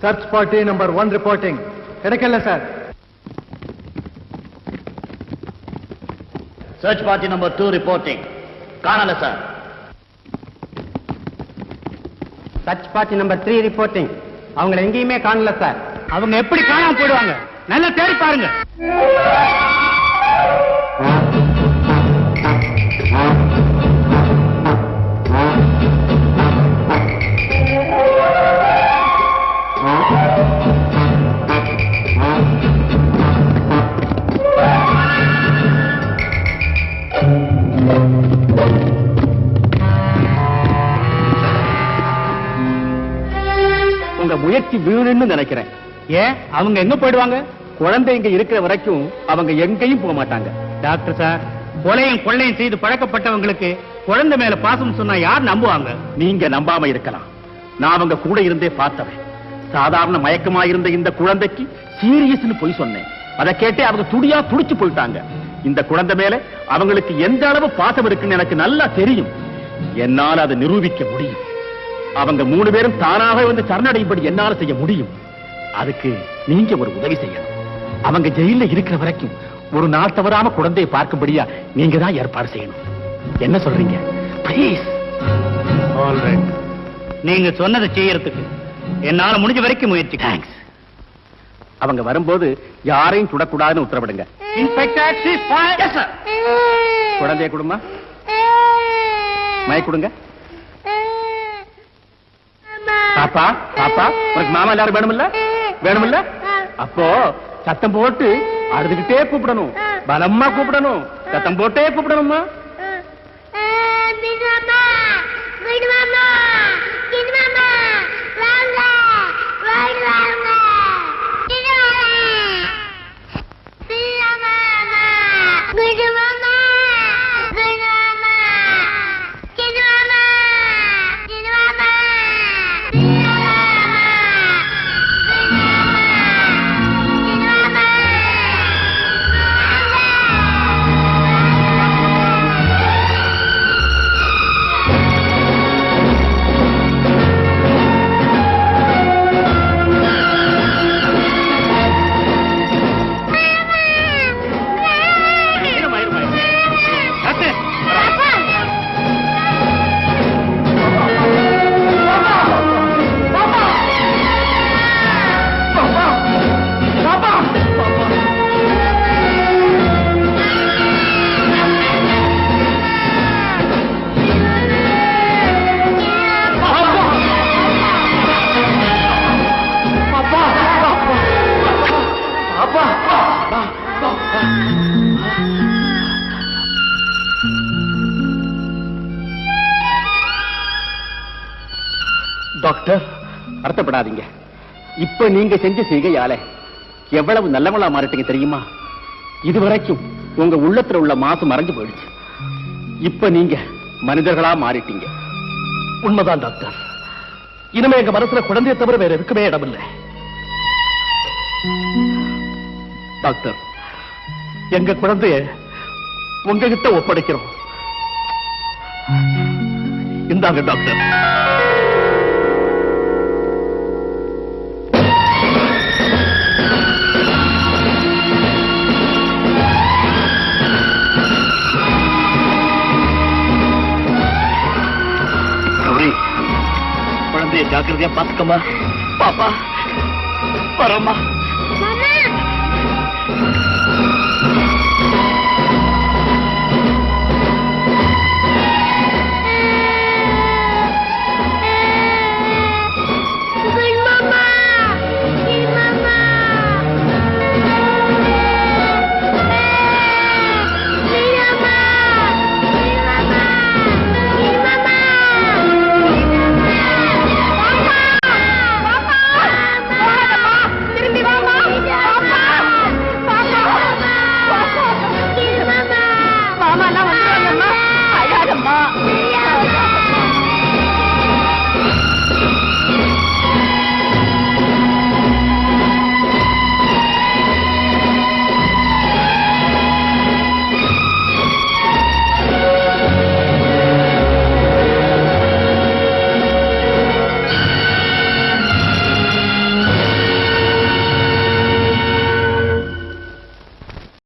Search party number 1 reporting. கிடைக்கல sir. Search party number 2 reporting. காணல sir. Search party number 3 reporting. அவங்களை எங்கேயுமே காணல சார். அவங்க எப்படி காணாம போயிடுவாங்க? நல்லா தேடி பாருங்க. உங்க முயற்சி வீணுன்னு நினைக்கிறேன். ஏன் அவங்க எங்க போயிடுவாங்க? குழந்தை இங்க இருக்கிற வரைக்கும் அவங்க எங்கேயும் போக மாட்டாங்க. டாக்டர் சார், கொலையும் கொள்ளையும் செய்து பழக்கப்பட்டவங்களுக்கு குழந்தை மேல பாசம் சொன்னா யார் நம்புவாங்க? நீங்க நம்பாம இருக்கலாம். நான் அவங்க கூட இருந்தே பார்த்தவன். சாதாரண மயக்கமா இருந்த இந்த குழந்தைக்கு சீரியஸ்னு போய் சொன்னேன். அதை கேட்டே அவங்க துடியா துடிச்சு போயிட்டாங்க. இந்த குழந்தை மேல அவங்களுக்கு எந்த அளவு பாசம் இருக்குன்னு எனக்கு நல்லா தெரியும். என்னால் அதை நிரூபிக்க முடியும். அவங்க 3 பேரும் தானாக வந்து சரணடையும்படி என்னால செய்ய முடியும். அதுக்கு நீங்க ஒரு உதவி செய்யணும். அவங்க ஜெயில இருக்கிற வரைக்கும் ஒரு நாள் தவறாம குழந்தையை பார்க்கும்படியா நீங்க தான் ஏற்பாடு செய்யணும். என்ன சொல்றீங்க? ப்ளீஸ். ஆல்ரைட். நீங்க சொன்னதை செய்யறதுக்கு என்னால முடிஞ்ச வரைக்கும் முயற்சி. தேங்க்ஸ். அவங்க வரும்போது யாரையும் சுடக்கூடாதுன்னு உத்தரவிடுங்க. Inspector ceasefire. Yes sir. குழந்தைய கொடுமா. மயக்க கொடுங்க. பாப்பா பாப்பா, உனக்கு மாமா எல்லாரும் வேணுமில்ல? வேணுமில்ல? அப்போ சத்தம் போட்டு அழுதுகிட்டே கூப்பிடணும். பலமா கூப்பிடணும். சத்தம் போட்டே கூப்பிடணுமா? டாக்டர், வருத்தப்படாதீங்க. இப்ப நீங்க செஞ்ச செய்கையால எவ்வளவு நல்லவளா மாறிட்டீங்க தெரியுமா? இதுவரைக்கும் உங்க உள்ளத்துல உள்ள மாசு மறைஞ்சு போயிடுச்சு. இப்ப நீங்க மனிதர்களா மாறிட்டீங்க. உண்மைதான் டாக்டர். இனிமே எங்க மனசுல குழந்தையை தவிர வேற இருக்கவே இடமில்லை. டாக்டர், எங்க குழந்தைய உங்ககிட்ட ஒப்படைக்கிறோம். இந்தாங்க டாக்டர். குழந்தைய ஜாக்கிரதையா பாத்துக்கமா. பாப்பா, வரமா.